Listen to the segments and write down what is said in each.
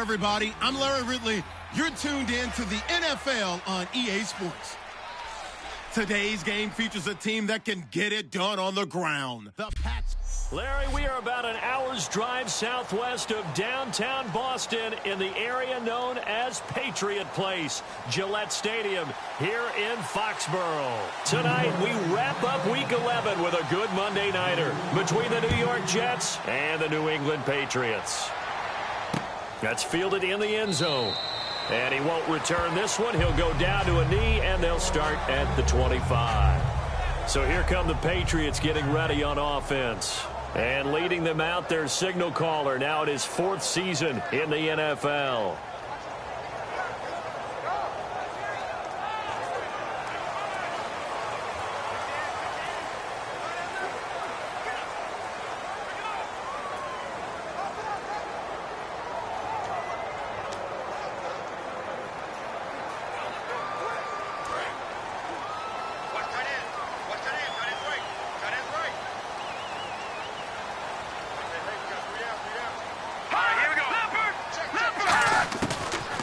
everybody. I'm Larry Ridley. You're tuned in to the NFL on EA Sports. Today's game features a team that can get it done on the ground. The Pats. Larry, we are about an hour's drive southwest of downtown Boston in the area known as Patriot Place, Gillette Stadium, here in Foxborough. Tonight, we wrap up Week 11 with a good Monday nighter between the New York Jets and the New England Patriots. That's fielded in the end zone. And he won't return this one. He'll go down to a knee, and they'll start at the 25. So here come the Patriots getting ready on offense. And leading them out, their signal caller, now in his 4th season in the NFL.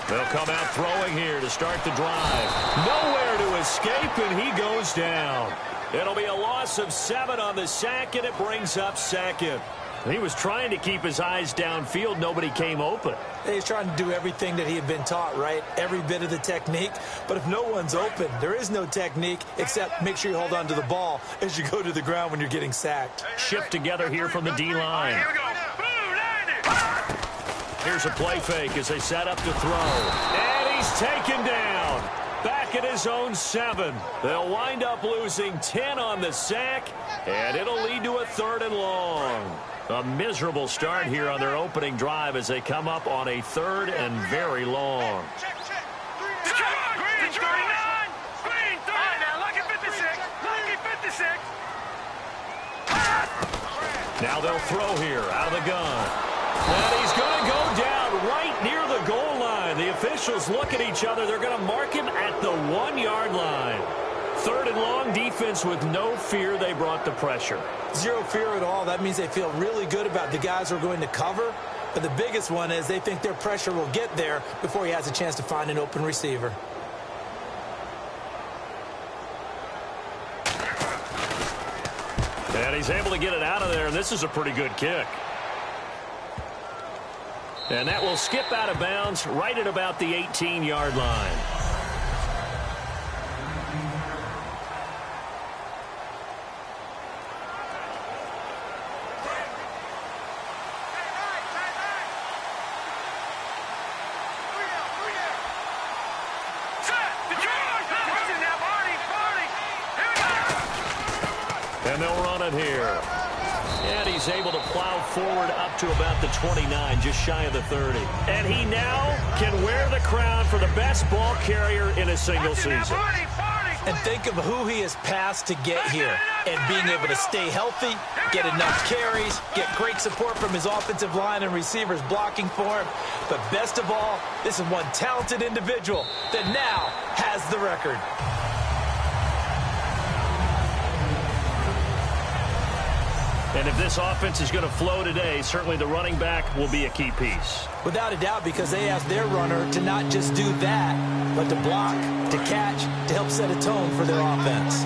They'll come out throwing here to start the drive. Nowhere to escape, and he goes down. It'll be a loss of 7 on the sack, and it brings up 2nd. He was trying to keep his eyes downfield. Nobody came open. He's trying to do everything that he had been taught, right? Every bit of the technique. But if no one's open, there is no technique except make sure you hold on to the ball as you go to the ground when you're getting sacked. Shift together here from the D-line. Here we go. Here's a play fake as they set up to throw. And he's taken down. Back at his own 7. They'll wind up losing 10 on the sack, and it'll lead to a 3rd and long. A miserable start here on their opening drive as they come up on a 3rd and very long. Green 39. Green 30. Now lucky 56. Lucky 56. Now they'll throw here out of the gun. And he's going to go down right near the goal line. The officials look at each other. They're going to mark him at the 1-yard line. 3rd and long, defense with no fear. They brought the pressure. Zero fear at all. That means they feel really good about the guys who are going to cover. But the biggest one is they think their pressure will get there before he has a chance to find an open receiver. And he's able to get it out of there. And this is a pretty good kick. And that will skip out of bounds right at about the 18-yard line. And they'll run it here. And he's able to plow forward up to about the 29, just shy of the 30. And he now can wear the crown for the best ball carrier in a single season. And think of who he has passed to get here. And being able to stay healthy, get enough carries, get great support from his offensive line and receivers blocking for him. But best of all, this is one talented individual that now has the record. And if this offense is going to flow today, certainly the running back will be a key piece. Without a doubt, because they asked their runner to not just do that, but to block, to catch, to help set a tone for their offense.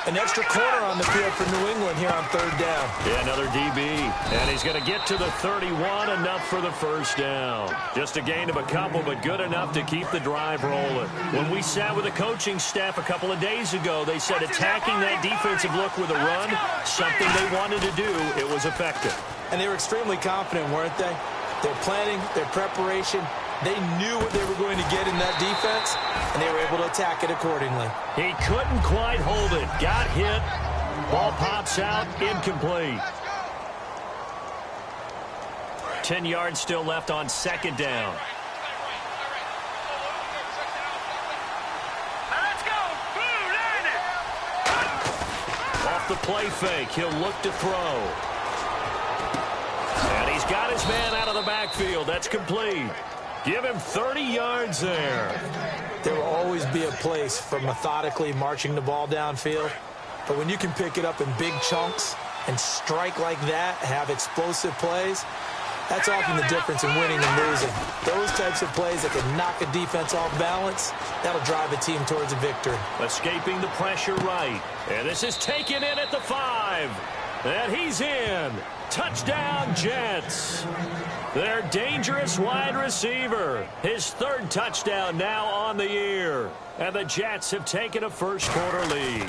An extra corner on the field for New England here on 3rd down. Yeah, another DB. And he's going to get to the 31, enough for the 1st down. Just a gain of a couple, but good enough to keep the drive rolling. When we sat with the coaching staff a couple of days ago, they said attacking that defensive look with a run, something they wanted to do, it was effective. And they were extremely confident, weren't they? Their planning, their preparation, they knew what they were going to get in that defense, and they were able to attack it accordingly. He couldn't quite hold it. Got hit. Ball pops out, incomplete. 10 yards still left on 2nd down. Let's go. Off the play fake, he'll look to throw. And he's got his man out of the backfield. That's complete. Give him 30 yards there. There will always be a place for methodically marching the ball downfield. But when you can pick it up in big chunks and strike like that, have explosive plays, That's often the difference in winning and losing. Those types of plays that can knock a defense off balance, that'll drive a team towards a victory. Escaping the pressure right. And this is taken in at the 5. And he's in. Touchdown, Jets. Their dangerous wide receiver. His 3rd touchdown now on the year. And the Jets have taken a first-quarter lead.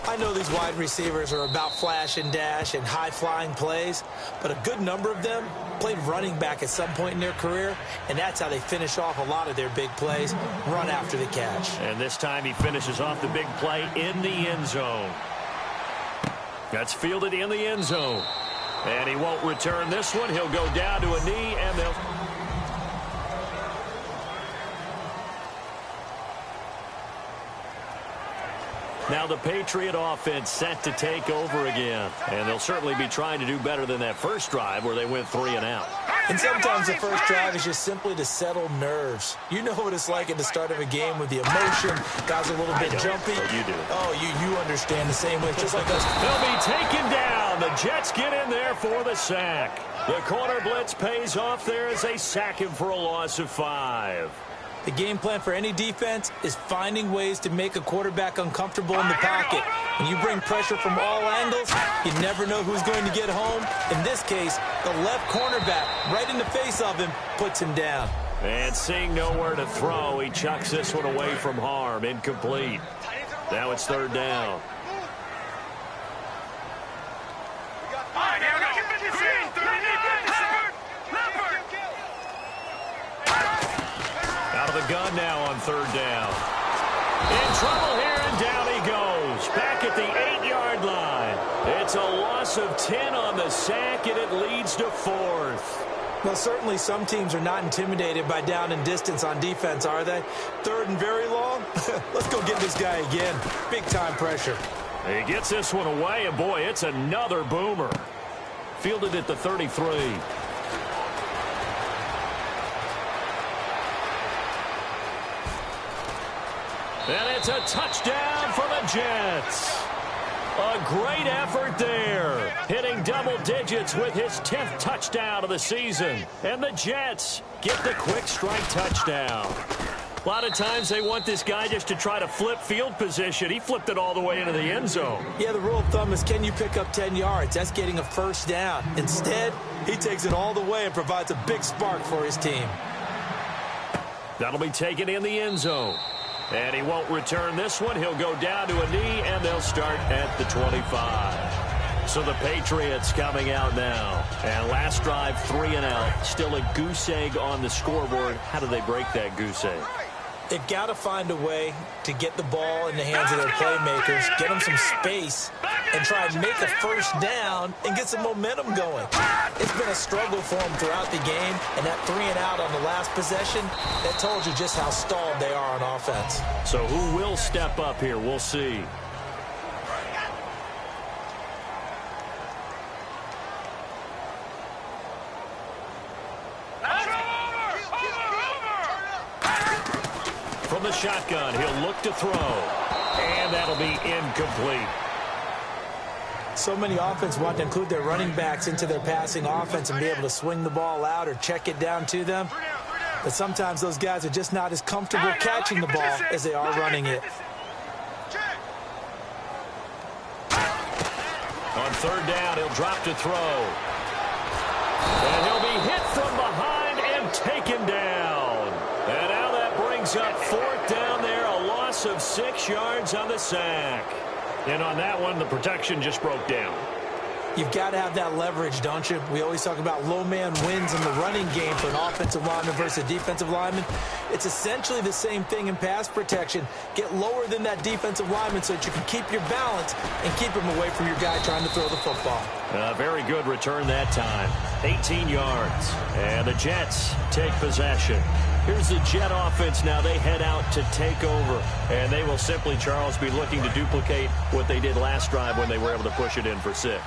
I know these wide receivers are about flash and dash and high-flying plays, but a good number of them played running back at some point in their career, and that's how they finish off a lot of their big plays, run after the catch. And this time he finishes off the big play in the end zone. That's fielded in the end zone. And he won't return this one. He'll go down to a knee, and they'll... Now the Patriot offense set to take over again. And they'll certainly be trying to do better than that first drive where they went 3 and out. And sometimes the first drive is just simply to settle nerves. You know what it's like at the start of a game with the emotion. Guys are a little bit jumpy. But you do. Oh, you understand the same way, just like us. They'll be taken down. The Jets get in there for the sack. The corner blitz pays off there as they sack him for a loss of 5. The game plan for any defense is finding ways to make a quarterback uncomfortable in the pocket. When you bring pressure from all angles, you never know who's going to get home. In this case, the left cornerback, right in the face of him, puts him down. And seeing nowhere to throw, he chucks this one away from harm. Incomplete. Now it's 3rd down. Out of the gun now on 3rd down. In trouble here, and down he goes. Back at the 8-yard line. It's a loss of 10 on the sack, and it leads to 4th. Well, certainly some teams are not intimidated by down and distance on defense, are they? 3rd and very long? Let's go get this guy again. Big-time pressure. He gets this one away, and boy, it's another boomer. Fielded at the 33. And it's a touchdown for the Jets. A great effort there. Hitting double digits with his 10th touchdown of the season. And the Jets get the quick strike touchdown. A lot of times they want this guy just to try to flip field position. He flipped it all the way into the end zone. Yeah, the rule of thumb is, can you pick up 10 yards? That's getting a first down. Instead, he takes it all the way and provides a big spark for his team. That'll be taken in the end zone. And he won't return this one. He'll go down to a knee, and they'll start at the 25. So the Patriots coming out now. And last drive, 3 and out. Still a goose egg on the scoreboard. How do they break that goose egg? They've got to find a way to get the ball in the hands of their playmakers, get them some space, and try and make a first down and get some momentum going. It's been a struggle for them throughout the game, and that 3 and out on the last possession, that told you just how stalled they are on offense. So who will step up here? We'll see. From the shotgun, he'll look to throw. And that'll be incomplete. So many offense want to include their running backs into their passing offense and be able to swing the ball out or check it down to them. But sometimes those guys are just not as comfortable catching the ball as they are running it. On 3rd down, he'll drop to throw. And he'll be hit from behind and taken down. And now that brings up 4th down there, a loss of 6 yards on the sack. And on that one, the protection just broke down. You've got to have that leverage, don't you? We always talk about low man wins in the running game for an offensive lineman versus a defensive lineman. It's essentially the same thing in pass protection. Get lower than that defensive lineman so that you can keep your balance and keep him away from your guy trying to throw the football. Very good return that time. 18 yards. And the Jets take possession. Here's the Jet offense now. They head out to take over. And they will simply, Charles, be looking to duplicate what they did last drive when they were able to push it in for 6.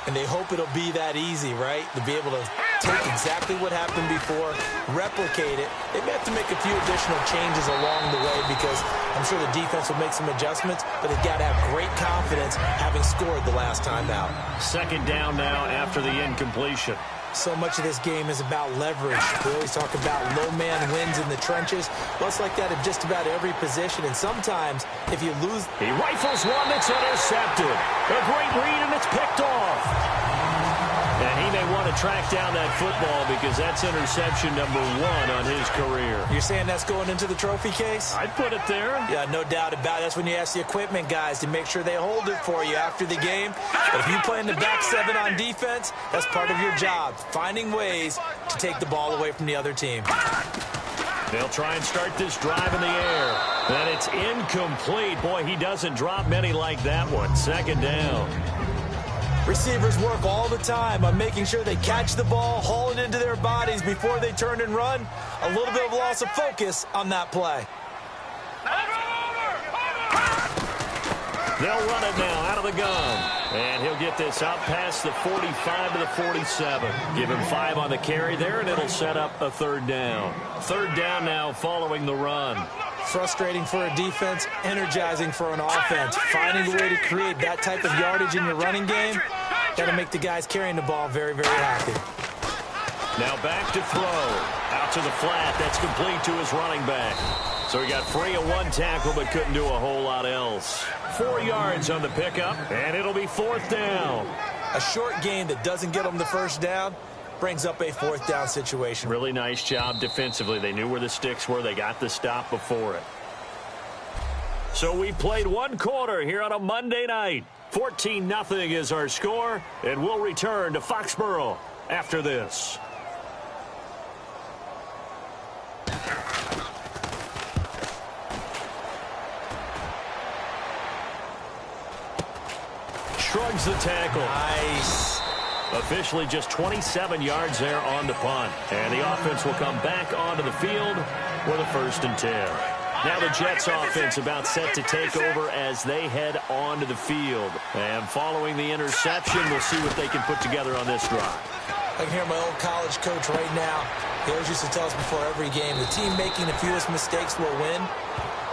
And they hope it'll be that easy, right? To be able to take exactly what happened before, replicate it. They may have to make a few additional changes along the way because I'm sure the defense will make some adjustments, but they've got to have great confidence having scored the last time out. 2nd down now after the incompletion. So much of this game is about leverage. We always talk about low man wins in the trenches. Well, it's like that in just about every position. And sometimes, if you lose... He rifles one that's intercepted. A great read, and it's picked off. And he may want to track down that football because that's interception number 1 on his career. You're saying that's going into the trophy case? I'd put it there. Yeah, no doubt about it. That's when you ask the equipment guys to make sure they hold it for you after the game. But if you play in the back 7 on defense, that's part of your job, finding ways to take the ball away from the other team. They'll try and start this drive in the air. And it's incomplete. Boy, he doesn't drop many like that one. Second down. Receivers work all the time on making sure they catch the ball, haul it into their bodies before they turn and run. A little bit of loss of focus on that play. They'll run it now out of the gun. And he'll get this out past the 45 to the 47. Give him 5 on the carry there, and it'll set up a third down. Third down now following the run. Frustrating for a defense, energizing for an offense. Finding a way to create that type of yardage in your running game, that'll make the guys carrying the ball very, very happy. Now back to throw. Out to the flat. That's complete to his running back. So he got free of 1 tackle but couldn't do a whole lot else. 4 yards on the pickup, and it'll be 4th down. A short game that doesn't get them the first down brings up a 4th down situation. Really nice job defensively. They knew where the sticks were. They got the stop before it. So we played 1 quarter here on a Monday night. 14-0 is our score, and we'll return to Foxborough after this. Shrugs the tackle. Nice. Officially just 27 yards there on the punt. And the offense will come back onto the field with a 1st and 10. Now the Jets offense about set to take over as they head onto the field. And following the interception, we'll see what they can put together on this drive. I can hear my old college coach right now. He always used to tell us before every game, the team making the fewest mistakes will win.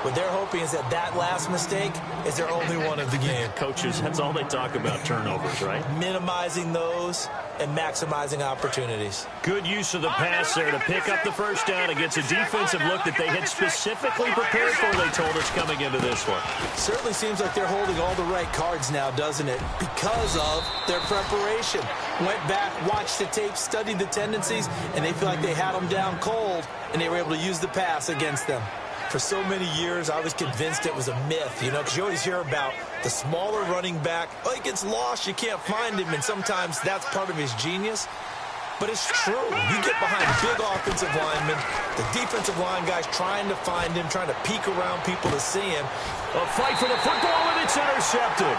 What they're hoping is that that last mistake is their only one of the game. Coaches, that's all they talk about, turnovers, right? Minimizing those and maximizing opportunities. Good use of the pass there to pick up the 1st down against a defensive look that they had specifically prepared for, they told us, coming into this one. Certainly seems like they're holding all the right cards now, doesn't it? Because of their preparation. Went back, watched the tape, studied the tendencies, and they feel like they had them down cold, and they were able to use the pass against them. For so many years, I was convinced it was a myth, you know, because you always hear about the smaller running back. Oh, he gets lost, you can't find him, and sometimes that's part of his genius. But it's true. You get behind big offensive linemen, the defensive line guys trying to find him, trying to peek around people to see him. A fight for the football, and it's intercepted.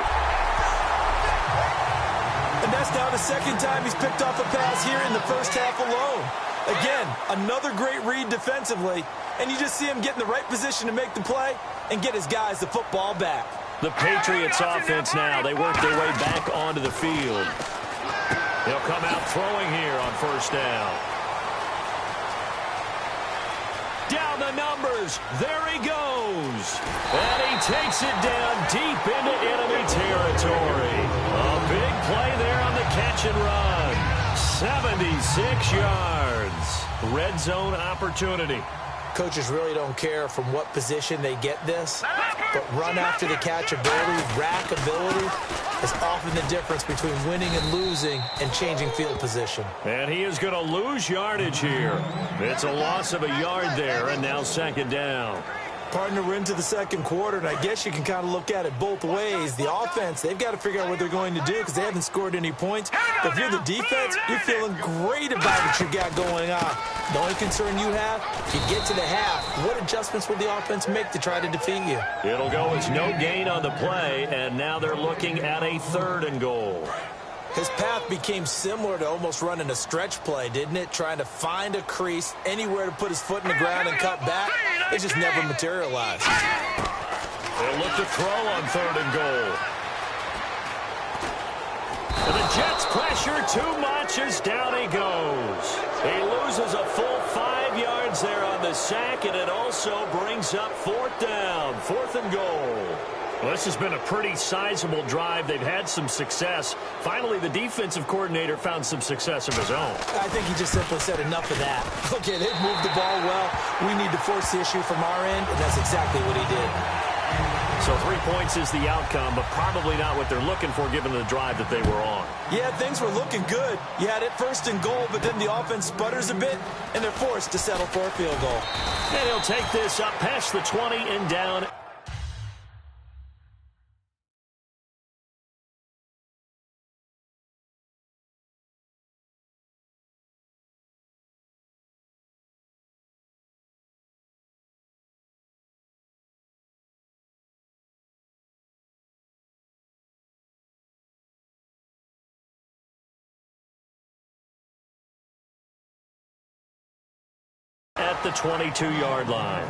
And that's now the 2nd time he's picked off a pass here in the first half alone. Again, another great read defensively, and you just see him get in the right position to make the play and get his guys the football back. The Patriots offense now, they work their way back onto the field. They'll come out throwing here on 1st down. Down the numbers, there he goes. And he takes it down deep into enemy territory. A big play there on the catch and run. 76 yards. Red zone opportunity. Coaches really don't care from what position they get this, but run after the catch ability, rack ability is often the difference between winning and losing and changing field position. And he is going to lose yardage here. It's a loss of a yard there, and now 2nd down. Partner, we're into the 2nd quarter, and I guess you can kind of look at it both ways. The offense, they've got to figure out what they're going to do because they haven't scored any points. But if you're the defense, you're feeling great about what you got going on. The only concern you have, if you get to the half, what adjustments will the offense make to try to defeat you? It'll go as no gain on the play, and now they're looking at a 3rd and goal. His path became similar to almost running a stretch play, didn't it? Trying to find a crease, anywhere to put his foot in the ground and cut back. It just never materialized. They'll look to throw on 3rd and goal. And the Jets pressure too much as down he goes. He loses a full 5 yards there on the sack, and it also brings up 4th down, 4th and goal. Well, this has been a pretty sizable drive. They've had some success. Finally, the defensive coordinator found some success of his own. I think he just simply said enough of that. Okay, they've moved the ball well. We need to force the issue from our end, and that's exactly what he did. So 3 points is the outcome, but probably not what they're looking for given the drive that they were on. Yeah, things were looking good. You had it 1st and goal, but then the offense sputters a bit, and they're forced to settle for a field goal. And he'll take this up past the 20 and down. At the 22-yard line.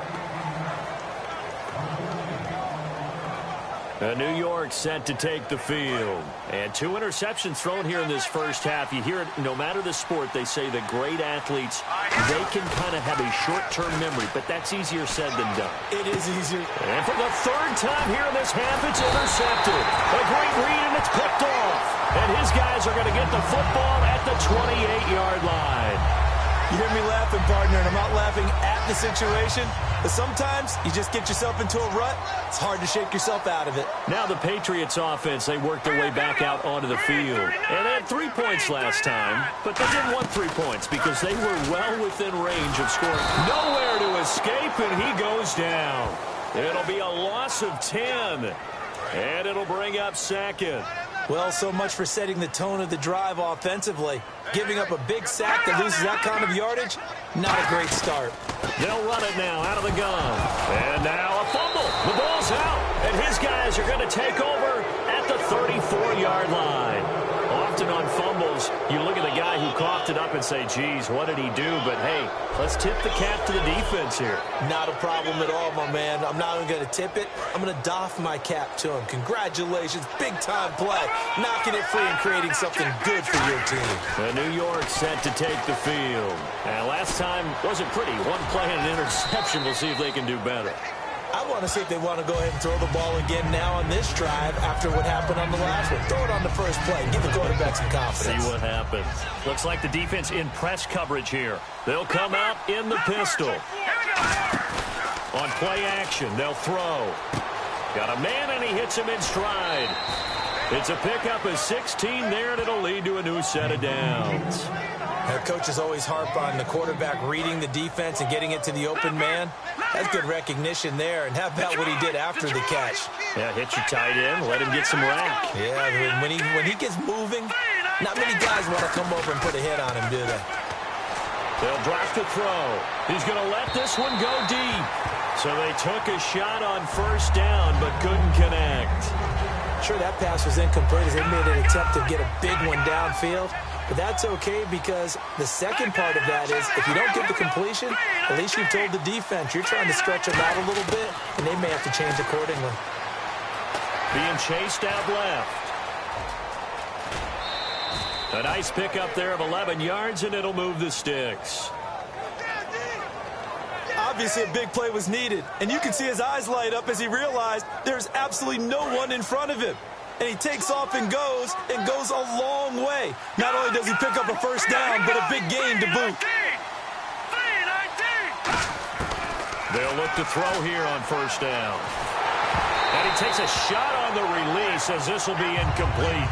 New York set to take the field. And 2 interceptions thrown here in this first half. You hear it, no matter the sport, they say that great athletes, they can kind of have a short-term memory, but that's easier said than done. It is easier. And for the 3rd time here in this half, it's intercepted. A great read, and it's picked off. And his guys are going to get the football at the 28-yard line. You hear me laughing, partner, and I'm not laughing at the situation, but sometimes you just get yourself into a rut. It's hard to shake yourself out of it. Now the Patriots offense, they worked their way back out onto the field. And they had 3 points last time, but they didn't want 3 points because they were well within range of scoring. Nowhere to escape, and he goes down. It'll be a loss of 10, and it'll bring up 2nd. Well, so much for setting the tone of the drive offensively. Giving up a big sack that loses that kind of yardage, not a great start. They'll run it now out of the gun. And now a fumble. The ball's out, and his guys are going to take over at the 34-yard line. Often on fumbles, you look at the guy who coughed it up and say, geez, what did he do? But, hey, let's tip the cap to the defense here. Not a problem at all, my man. I'm not even going to tip it. I'm going to doff my cap to him. Congratulations. Big-time play. Knocking it free and creating something good for your team. New York set to take the field. And last time wasn't pretty. 1 play and an interception. We'll see if they can do better. I want to see if they want to go ahead and throw the ball again now on this drive after what happened on the last one. Throw it on the first play. Give the quarterback some confidence. See what happens. Looks like the defense in press coverage here. They'll come out in the pistol. On play action, they'll throw. Got a man, and he hits him in stride. It's a pickup of 16 there, and it'll lead to a new set of downs. Our coaches always harp on the quarterback reading the defense and getting it to the open man. That's good recognition there. And how about what he did after the catch? Yeah, hit your tight end, let him get some rack. Yeah, when he gets moving, not many guys want to come over and put a hit on him, do they? They'll drop the throw. He's going to let this one go deep. So they took a shot on 1st down, but couldn't connect. Sure, that pass was incomplete as they made an attempt to get a big one downfield. But that's okay because the second part of that is if you don't get the completion, at least you've told the defense you're trying to stretch them out a little bit, and they may have to change accordingly. Being chased out left. A nice pickup there of 11 yards, and it'll move the sticks. Obviously, a big play was needed, and you can see his eyes light up as he realized there's absolutely no one in front of him. And he takes off and goes a long way. Not only does he pick up a 1st down, but a big gain to boot. They'll look to throw here on 1st down. And he takes a shot on the release as this will be incomplete.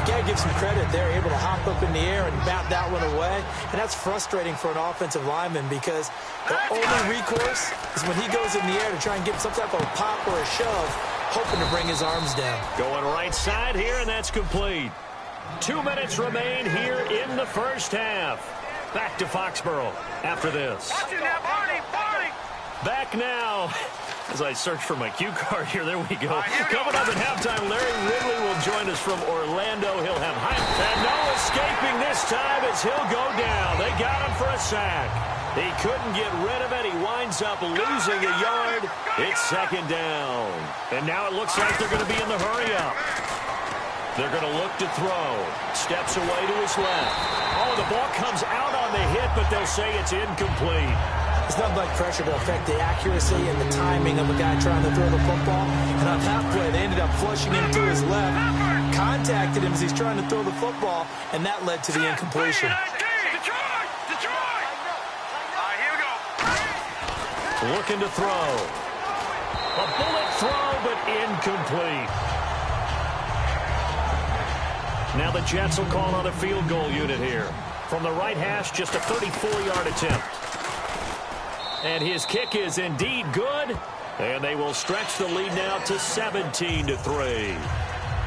You got to give some credit. They're able to hop up in the air and bat that one away. And that's frustrating for an offensive lineman because the only recourse is when he goes in the air to try and get some type of a pop or a shove, hoping to bring his arms down. Going right side here, and that's complete. 2 minutes remain here in the first half. Back to Foxborough after this. Back now. As I search for my cue card here, there we go. Coming up at halftime, Larry Ridley will join us from Orlando. He'll have height. And no escaping this time as he'll go down. They got him for a sack. He couldn't get rid of it. He winds up losing a yard. It's 2nd down. And now it looks like they're going to be in the hurry-up. They're going to look to throw. Steps away to his left. Oh, the ball comes out on the hit, but they'll say it's incomplete. It's nothing like pressure to affect the accuracy and the timing of a guy trying to throw the football. And on halfway, they ended up flushing him to his left, contacted him as he's trying to throw the football, and that led to the incompletion. Looking to throw. A bullet throw, but incomplete. Now the Jets will call on a field goal unit here. From the right hash, just a 34-yard attempt. And his kick is indeed good. And they will stretch the lead now to 17-3.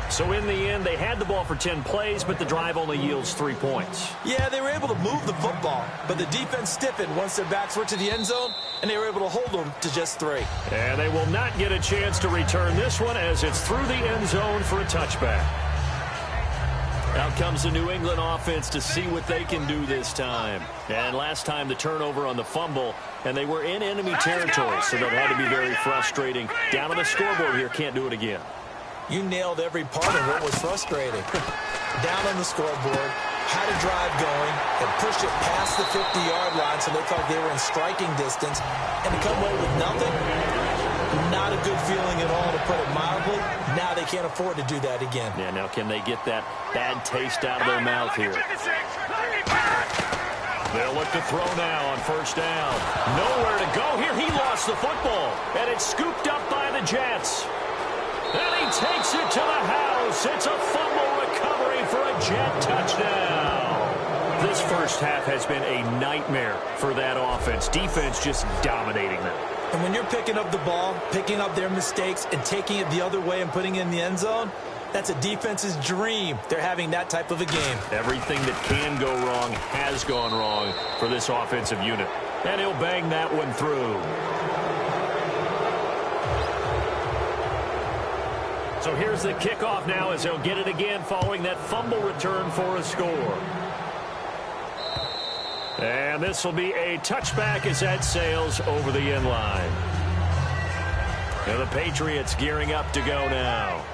So in the end, they had the ball for 10 plays, but the drive only yields 3 points. Yeah, they were able to move the football, but the defense stiffened once their backs were to the end zone, and they were able to hold them to just 3. And they will not get a chance to return this one as it's through the end zone for a touchback. Out comes the New England offense to see what they can do this time. And last time the turnover on the fumble, and they were in enemy territory, so that had to be very frustrating. Down on the scoreboard here, can't do it again. You nailed every part of what was frustrating. Down on the scoreboard, had a drive going, and pushed it past the 50-yard line so they felt they were in striking distance, and to come away with nothing, not a good feeling at all, to put it mildly. Now they can't afford to do that again. Yeah, now can they get that bad taste out of their mouth here? They'll look to throw now on first down. Nowhere to go here. He lost the football, and it's scooped up by the Jets. And he takes it to the house. It's a fumble recovery for a Jet touchdown. This first half has been a nightmare for that offense. Defense just dominating them. And when you're picking up the ball, picking up their mistakes, and taking it the other way and putting it in the end zone, that's a defense's dream. They're having that type of a game. Everything that can go wrong has gone wrong for this offensive unit. And he'll bang that one through. So here's the kickoff now as he'll get it again following that fumble return for a score. And this will be a touchback as that sails over the end line. And the Patriots gearing up to go now.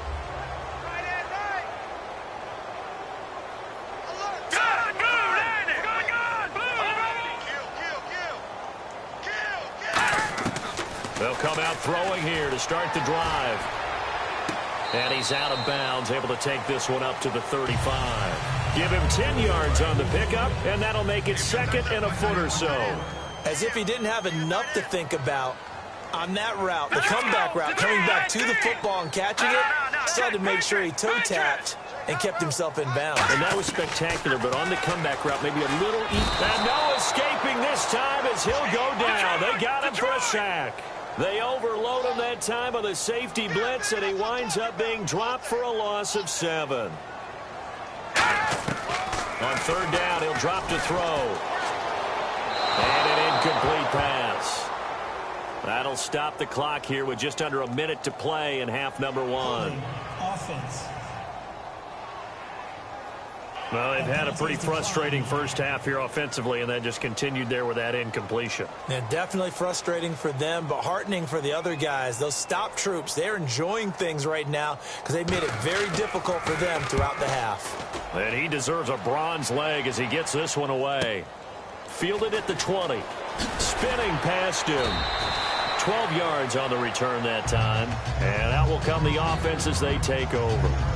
They'll come out throwing here to start the drive. And he's out of bounds, able to take this one up to the 35. Give him 10 yards on the pickup, and that'll make it second and a foot or so. As if he didn't have enough to think about on that route, the comeback route, coming back to the football and catching it, decided to make sure he toe-tapped and kept himself in bounds. And that was spectacular, but on the comeback route, maybe a little... And no escaping this time as he'll go down. They got him for a sack. They overload him that time with a safety blitz, and he winds up being dropped for a loss of 7. On third down, he'll drop to throw. And an incomplete pass. That'll stop the clock here with just under a minute to play in half number 1. Offense. Well, they've had a pretty frustrating first half here offensively, and then just continued there with that incompletion. Yeah, definitely frustrating for them, but heartening for the other guys. Those stop troops, they're enjoying things right now because they've made it very difficult for them throughout the half. And he deserves a bronze leg as he gets this one away. Fielded at the 20. Spinning past him. 12 yards on the return that time. And out will come the offense as they take over.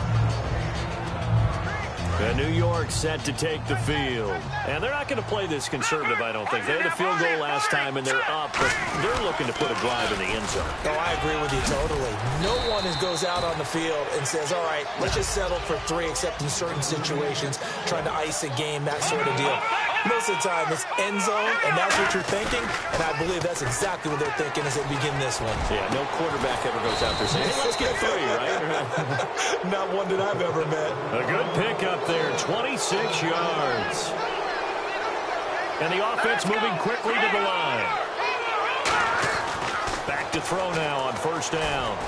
And New York set to take the field. And they're not going to play this conservative, I don't think. They had a field goal last time, and they're up, but they're looking to put a drive in the end zone. Oh, I agree with you totally. No one goes out on the field and says, all right, let's just settle for 3, except in certain situations, trying to ice a game, that sort of deal. Most of the time, it's end zone, and that's what you're thinking, and I believe that's exactly what they're thinking as they begin this one. Yeah, no quarterback ever goes out there saying, hey, let's get 3, right? Not one that I've ever met. A good pickup there, 26 yards. And the offense moving quickly to the line. Back to throw now on first down.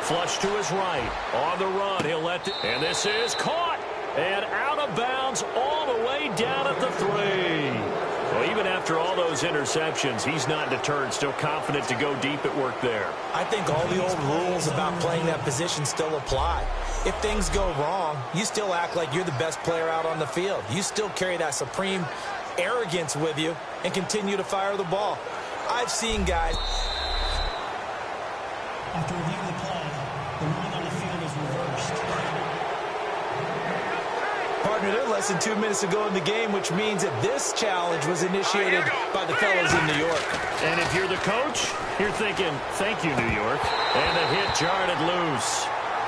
Flush to his right. On the run, he'll let it. And this is caught. And out of bounds all the way down at the 3. Well, even after all those interceptions, he's not deterred, still confident to go deep at work there. I think all the old rules about playing that position still apply. If things go wrong, you still act like you're the best player out on the field. You still carry that supreme arrogance with you and continue to fire the ball. I've seen guys. After reviewing the play, the ruling on the field is reversed. Partner, they're less than 2 minutes to go in the game, which means that this challenge was initiated by the fellas in New York. And if you're the coach, you're thinking, thank you, New York. And the hit jarred it loose.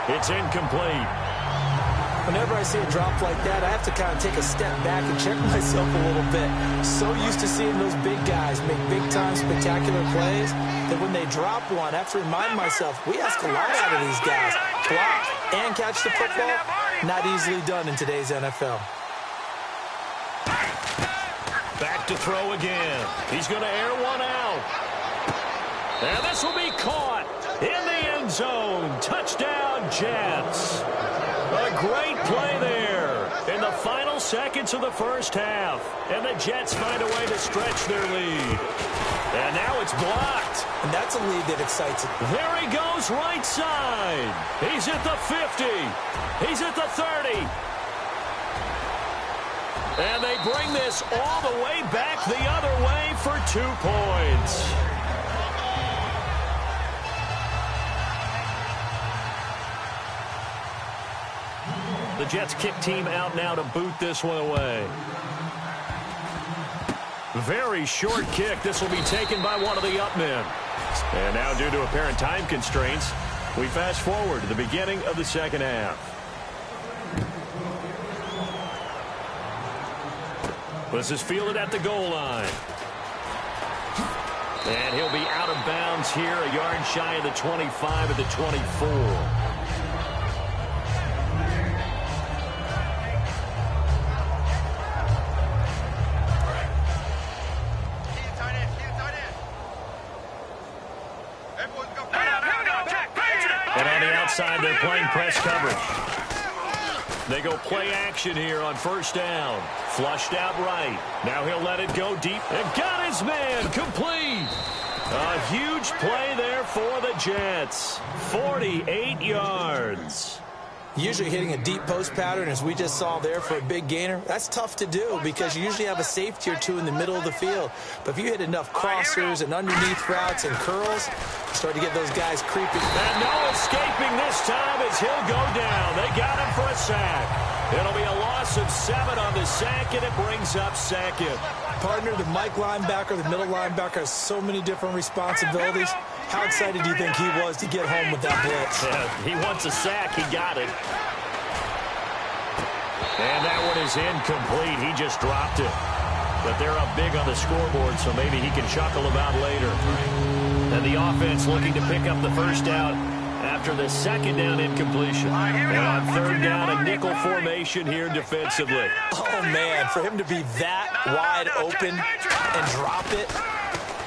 It's incomplete. Whenever I see a drop like that, I have to kind of take a step back and check myself a little bit. So used to seeing those big guys make big-time spectacular plays that when they drop one, I have to remind myself, we ask a lot out of these guys. Block and catch the football, not easily done in today's NFL. Back to throw again. He's going to air one out. And this will be caught in the end zone. Touchdown, Jets. A great play there in the final seconds of the first half. And the Jets find a way to stretch their lead. And now it's blocked. And that's a lead that excites it. There he goes right side. He's at the 50. He's at the 30. And they bring this all the way back the other way for 2 points. The Jets kick team out now to boot this one away. Very short kick. This will be taken by one of the up men. And now, due to apparent time constraints, we fast forward to the beginning of the second half. This is fielded at the goal line. And he'll be out of bounds here, a yard shy of the 25 at the 24. They're playing press coverage. They go play action here on first down. Flushed out right. Now he'll let it go deep. And got his man complete. A huge play there for the Jets. 48 yards. Usually hitting a deep post pattern, as we just saw there, for a big gainer, that's tough to do because you usually have a safety or two in the middle of the field. But if you hit enough crossers and underneath routes and curls, you start to get those guys creeping. And no escaping this time as he'll go down. They got him for a sack. It'll be a loss of 7 on the sack, and it brings up second. Partner, the Mike linebacker, the middle linebacker has so many different responsibilities. How excited do you think he was to get home with that blitz? Yeah, he wants a sack. He got it. And that one is incomplete. He just dropped it. But they're up big on the scoreboard, so maybe he can chuckle about later. And the offense looking to pick up the first down after the second down incompletion. And on third down, a nickel formation here defensively. Oh, man, for him to be that wide open and drop it.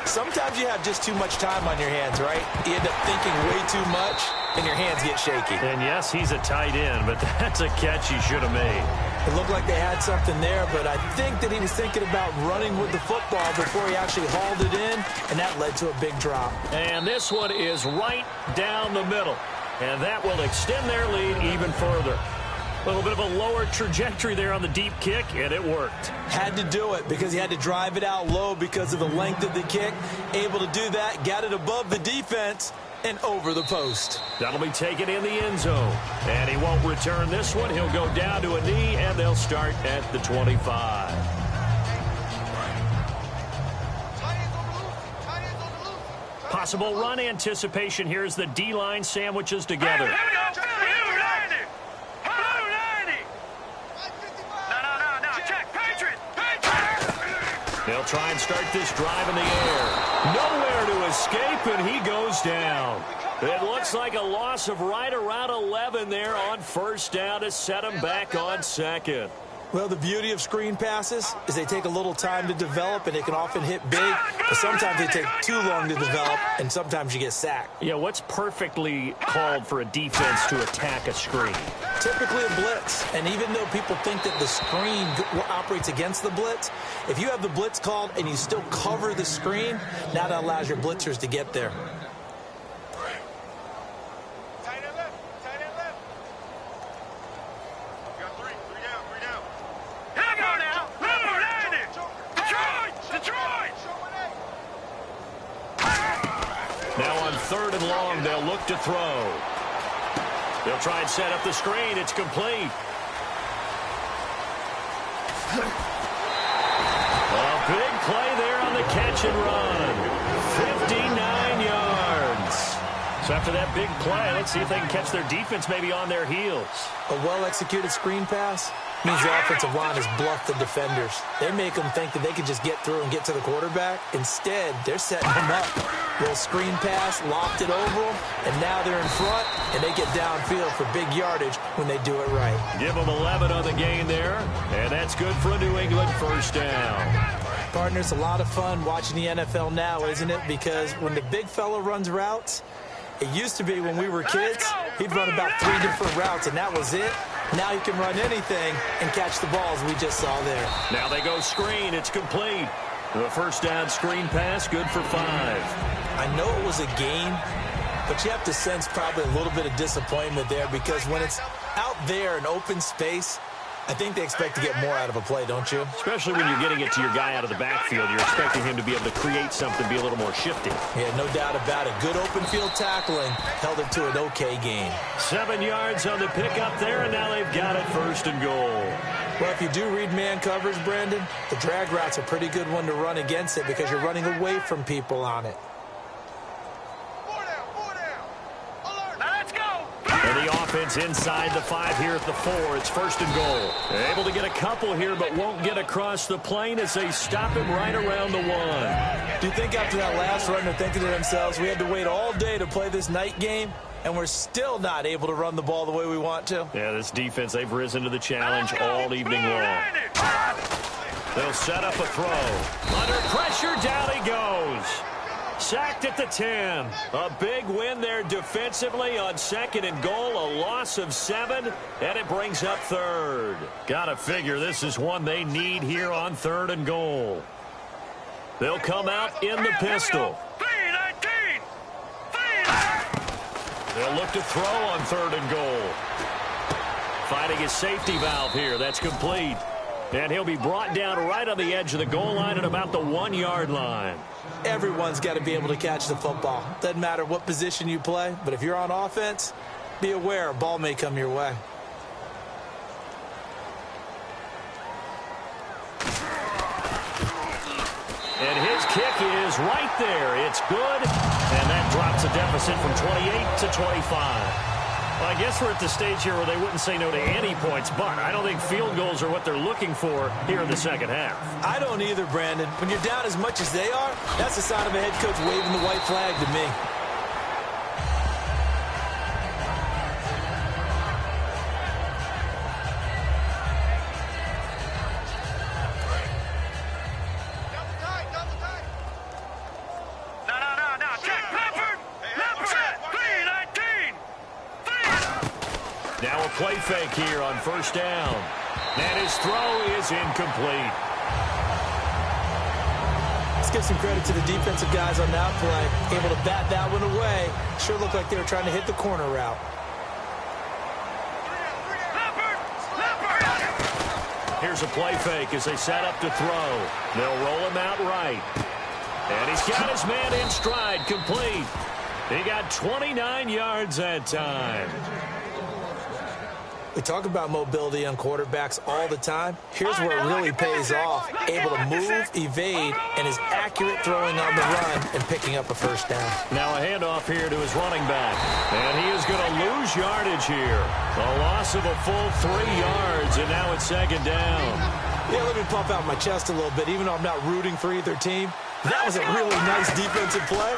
Sometimes you have just too much time on your hands, right? You end up thinking way too much, and your hands get shaky. And yes, he's a tight end, but that's a catch he should have made. It looked like they had something there, but I think that he was thinking about running with the football before he actually hauled it in, and that led to a big drop. And this one is right down the middle, and that will extend their lead even further. A little bit of a lower trajectory there on the deep kick, and it worked. Had to do it because he had to drive it out low because of the length of the kick. Able to do that, got it above the defense and over the post. That'll be taken in the end zone. And he won't return this one. He'll go down to a knee, and they'll start at the 25. Possible run anticipation here as the D-line sandwiches together. Here we go. They'll try and start this drive in the air. Nowhere to escape, and he goes down. It looks like a loss of right around 11 there on first down to set him back on second. Well, the beauty of screen passes is they take a little time to develop, and they can often hit big, but sometimes they take too long to develop, and sometimes you get sacked. Yeah, what's perfectly called for a defense to attack a screen? Typically a blitz, and even though people think that the screen operates against the blitz, if you have the blitz called and you still cover the screen, now that allows your blitzers to get there. 3rd and long. They'll look to throw. They'll try and set up the screen. It's complete. A big play there on the catch and run. 59 yards. So after that big play, let's see if they can catch their defense maybe on their heels. A well-executed screen pass means the offensive line has bluffed the defenders. They make them think that they can just get through and get to the quarterback. Instead, they're setting him up. Little screen pass, lopped it over them, and now they're in front, and they get downfield for big yardage when they do it right. Give them 11 on the game there, and that's good for a New England first down. Partner, it's a lot of fun watching the people now, isn't it? Because when the big fella runs routes, it used to be when we were kids, he'd run about 3 different routes, and that was it. Now he can run anything and catch the balls we just saw there. Now they go screen. It's complete. The first down screen pass, good for 5. I know it was a game, but you have to sense probably a little bit of disappointment there because when it's out there in open space, I think they expect to get more out of a play, don't you? Especially when you're getting it to your guy out of the backfield. You're expecting him to be able to create something, be a little more shifty. Yeah, no doubt about it. Good open field tackling held it to an okay game. 7 yards on the pickup there, and now they've got it 1st and goal. Well, if you do read man coverage, Brandon, the drag route's a pretty good one to run against it because you're running away from people on it. And the offense inside the 5 here at the 4. It's 1st and goal. They're able to get a couple here, but won't get across the plane as they stop him right around the 1. Do you think after that last run they're thinking to themselves, we had to wait all day to play this night game, and we're still not able to run the ball the way we want to? Yeah, this defense, they've risen to the challenge all evening long. They'll set up a throw. Under pressure, down he goes. Sacked at the 10. A big win there defensively on 2nd and goal. A loss of 7, and it brings up 3rd. Gotta figure this is one they need here on 3rd and goal. They'll come out in the pistol. They'll look to throw on 3rd and goal. Finding his safety valve here. That's complete. And he'll be brought down right on the edge of the goal line at about the 1-yard line. Everyone's got to be able to catch the football. Doesn't matter what position you play, but if you're on offense, be aware a ball may come your way. And his kick is right there. It's good, and that drops a deficit from 28 to 25. Well, I guess we're at the stage here where they wouldn't say no to any points, but I don't think field goals are what they're looking for here in the second half. I don't either, Brandon. When you're down as much as they are, that's the sign of a head coach waving the white flag to me. Now a play fake here on 1st down. And his throw is incomplete. Let's give some credit to the defensive guys on that play. Able to bat that one away. Sure looked like they were trying to hit the corner route. Here's a play fake as they set up to throw. They'll roll him out right. And he's got his man in stride, complete. He got 29 yards that time. We talk about mobility on quarterbacks all the time. Here's where it really pays off. Able to move, evade, and is accurate throwing on the run and picking up a 1st down. Now a handoff here to his running back. And he is going to lose yardage here. A loss of a full 3 yards, and now it's 2nd down. Yeah, let me pump out my chest a little bit, even though I'm not rooting for either team. That was a really nice defensive play.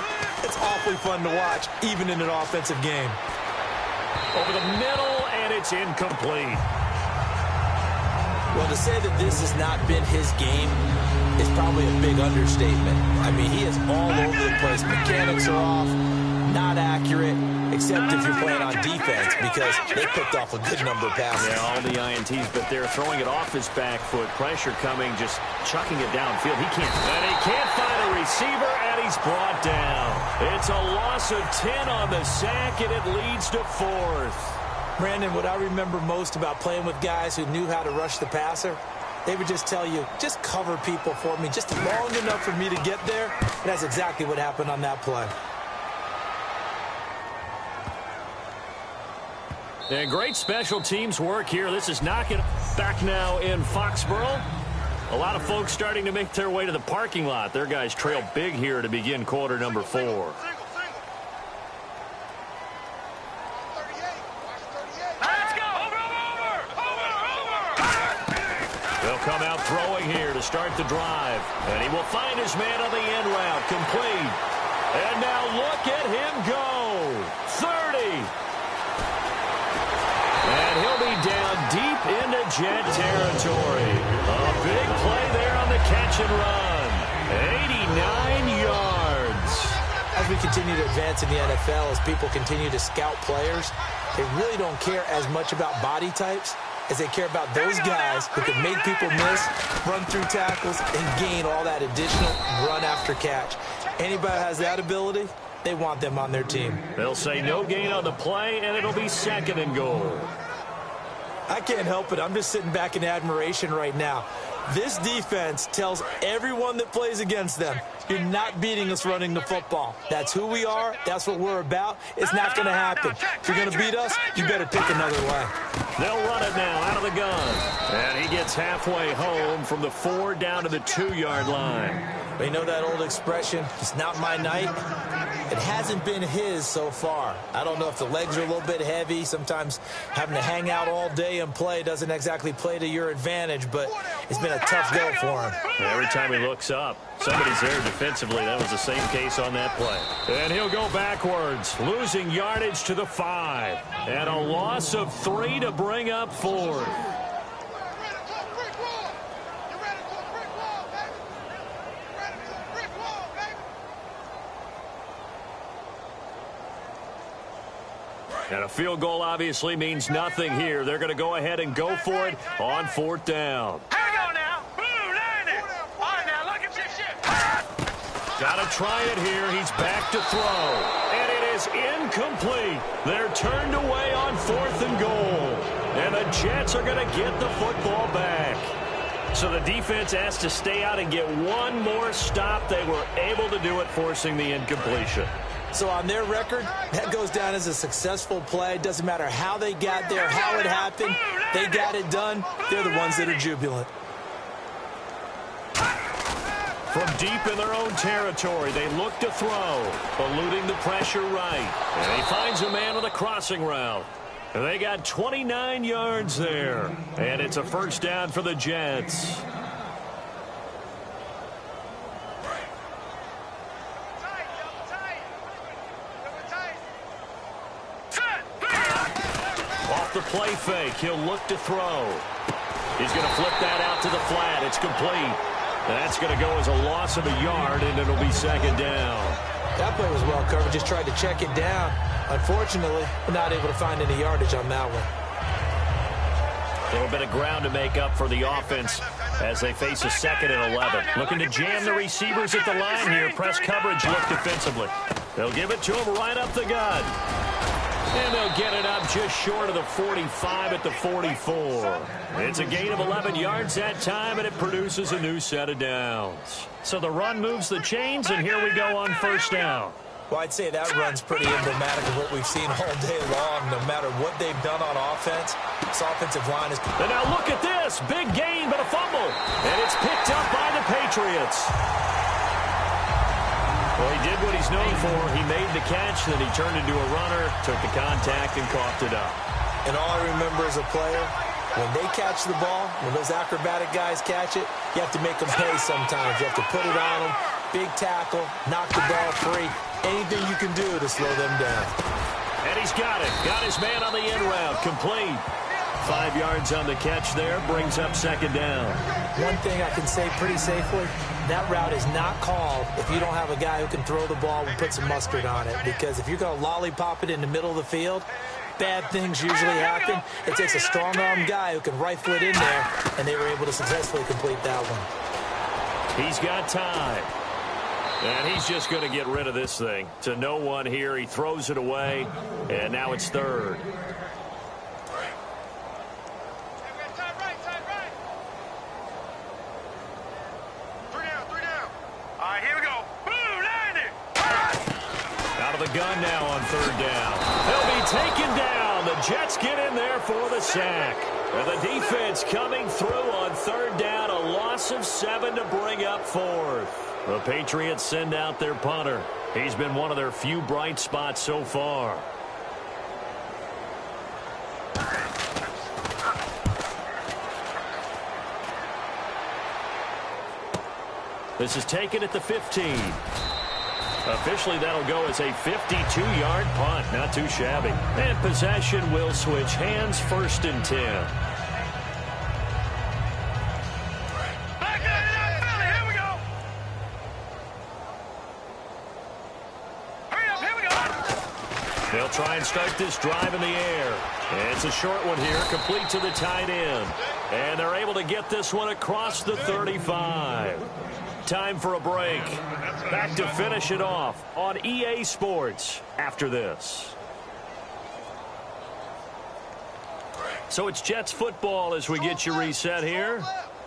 It's awfully fun to watch, even in an offensive game. Over the middle, and it's incomplete. Well, to say that this has not been his game is probably a big understatement. I mean, he is all over the place. Mechanics are off, not accurate, except if you're playing on defense because they picked off a good number of passes. Yeah, all the INTs, but they're throwing it off his back foot. Pressure coming, just chucking it downfield. He can't find a receiver, and he's brought down. It's a loss of 10 on the sack, and it leads to 4th. Brandon, what I remember most about playing with guys who knew how to rush the passer, they would just tell you, just cover people for me, just long enough for me to get there. And that's exactly what happened on that play. And great special teams work here. This is knocking back now in Foxborough. A lot of folks starting to make their way to the parking lot. Their guys trail big here to begin quarter number 4. They'll come out throwing here to start the drive. And he will find his man on the end route. Complete. And now look at him go. 30. And he'll be down deep into Jet territory. A big play there on the catch and run. 89 yards. As we continue to advance in the NFL, as people continue to scout players, they really don't care as much about body types as they care about those guys who can make people miss, run through tackles, and gain all that additional run after catch. Anybody who has that ability, they want them on their team. They'll say no gain on the play, and it'll be 2nd and goal. I can't help it. I'm just sitting back in admiration right now. This defense tells everyone that plays against them, you're not beating us running the football. That's who we are. That's what we're about. It's not going to happen. If you're going to beat us, you better pick another way. They'll run it now out of the gun. And he gets halfway home from the 4 down to the 2-yard line. But you know that old expression, it's not my night? It hasn't been his so far. I don't know if the legs are a little bit heavy. Sometimes having to hang out all day and play doesn't exactly play to your advantage, but it's been a tough go for him. Every time he looks up, somebody's there defensively. That was the same case on that play. And he'll go backwards, losing yardage to the 5. And a loss of 3 to bring up 4th. And a field goal obviously means nothing here. They're going to go ahead and go for it on 4th down. Here we go now. Boom, land it. All right, now look at this shit. Got to try it here. He's back to throw. And it is incomplete. They're turned away on 4th and goal. And the Jets are going to get the football back. So the defense has to stay out and get one more stop. They were able to do it, forcing the incompletion. So on their record, that goes down as a successful play. Doesn't matter how they got there, how it happened. They got it done. They're the ones that are jubilant. From deep in their own territory, they look to throw, eluding the pressure right. And he finds a man on the crossing route. They got 29 yards there. And it's a 1st down for the Jets. Off the play fake, he'll look to throw. He's going to flip that out to the flat. It's complete. That's going to go as a loss of a yard, and it'll be 2nd down. That play was well covered. Just tried to check it down. Unfortunately, we're not able to find any yardage on that one. A little bit of ground to make up for the offense as they face a 2nd and 11. Looking to jam the receivers at the line here. Press coverage, look defensively. They'll give it to him right up the gut. And they'll get it up just short of the 45 at the 44. It's a gain of 11 yards that time, and it produces a new set of downs. So the run moves the chains, and here we go on 1st down. Well, I'd say that run's pretty emblematic of what we've seen all day long. No matter what they've done on offense, this offensive line is... And now look at this. Big gain, but a fumble. And it's picked up by the Patriots. Well, he did what he's known for. He made the catch, then he turned into a runner, took the contact, and coughed it up. And all I remember as a player, when they catch the ball, when those acrobatic guys catch it, you have to make them pay sometimes. You have to put it on them, big tackle, knock the ball free. Anything you can do to slow them down. And he's got it. Got his man on the end route. Complete. 5 yards on the catch there. Brings up 2nd down. One thing I can say pretty safely, that route is not called if you don't have a guy who can throw the ball and put some mustard on it. Because if you're going to lollipop it in the middle of the field, bad things usually happen. It takes a strong-arm guy who can rifle it in there, and they were able to successfully complete that one. He's got time. And he's just going to get rid of this thing. To no one here. He throws it away, and now it's 3rd. Gun now on 3rd down. They'll be taken down. The Jets get in there for the sack. And the defense coming through on third down, a loss of 7 to bring up fourth. The Patriots send out their punter. He's been one of their few bright spots so far. This is taken at the 15. Officially, that'll go as a 52-yard punt. Not too shabby. And possession will switch hands, 1st and 10. Back up, Philly, here we go. Hurry up, here we go. They'll try and start this drive in the air. It's a short one here, complete to the tight end. And they're able to get this one across the 35. Time for a break. Back to finish it off on EA Sports after this. So it's Jets football as we get you reset here.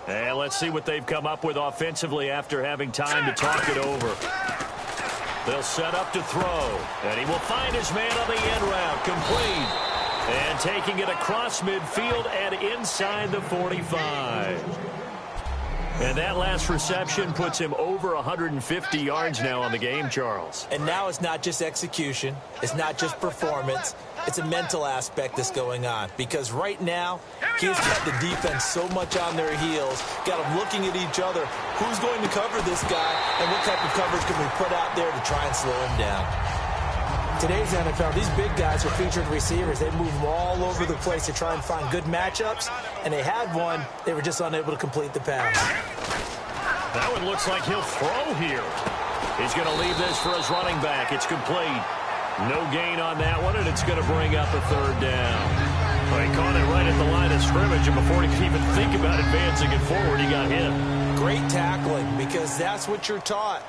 And let's see what they've come up with offensively after having time to talk it over. They'll set up to throw. And he will find his man on the end route. Complete. And taking it across midfield and inside the 45. And that last reception puts him over 150 yards now on the game, Charles. And now it's not just execution. It's not just performance. It's a mental aspect that's going on. Because right now, he's got the defense so much on their heels, got them looking at each other. Who's going to cover this guy, and what type of coverage can we put out there to try and slow him down? Today's NFL, these big guys are featured receivers. They move them all over the place to try and find good matchups, and they had one. They were just unable to complete the pass. That one looks like he'll throw here. He's going to leave this for his running back. It's complete. No gain on that one, and it's going to bring up a 3rd down. Well, he caught it right at the line of scrimmage, and before he could even think about advancing it forward, he got hit. Great tackling, because that's what you're taught.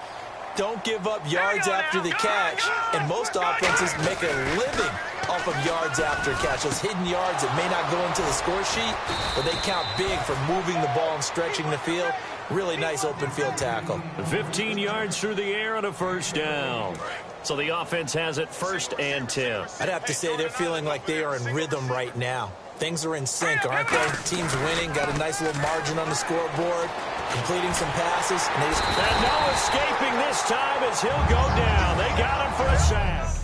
Don't give up yards after the catch, and most offenses make a living off of yards after catch. Those hidden yards that may not go into the score sheet, but they count big for moving the ball and stretching the field. Really nice open field tackle. 15 yards through the air on a 1st down. So the offense has it 1st and 10. I'd have to say they're feeling like they are in rhythm right now. Things are in sync, aren't they? Team's winning, got a nice little margin on the scoreboard, completing some passes. And no escaping this time as he'll go down. They got him for a sack.